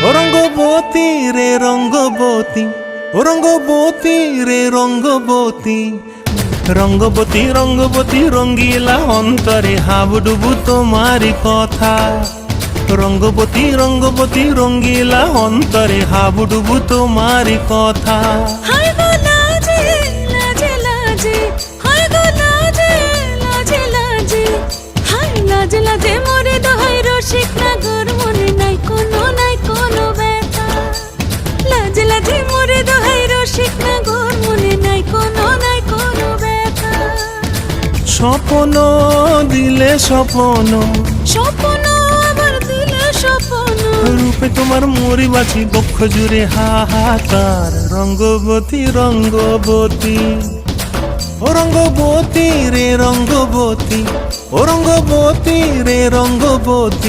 ও রঙ্গবতী রে রঙ্গবতী, ও রঙ্গবতী রে রঙ্গবতী, রঙ্গবতী রঙ্গবতী রঙ্গিলা অন্তরে হাবুডুবু তোমারি কথা। রঙ্গবতী রঙ্গবতী রঙ্গিলা অন্তরে হাবুডুবু তোমারি কথা। হায় গো লাজে লাজে লাজে, হায় গো লাজে লাজে লাজে, হায় লাজে লাজে মোরে দোহাই রসিক নাগর মনে নাই কোনো ব্যথা। লাজে লাজে মোরে দোহাই রসিক নাগর মনে নাই কোনো ব্যথা। স্বপ্ন দিলে স্বপ্ন, স্বপ্ন আবার দিলে স্বপ্ন, রূপে তোমার মরি বাঁচি বক্ষ জুড়ে হাহাকার। রঙ্গবতী রঙ্গবতী, ও রঙ্গবতী রে রঙ্গবতী, ও রঙ্গবতী রে রঙ্গবতী।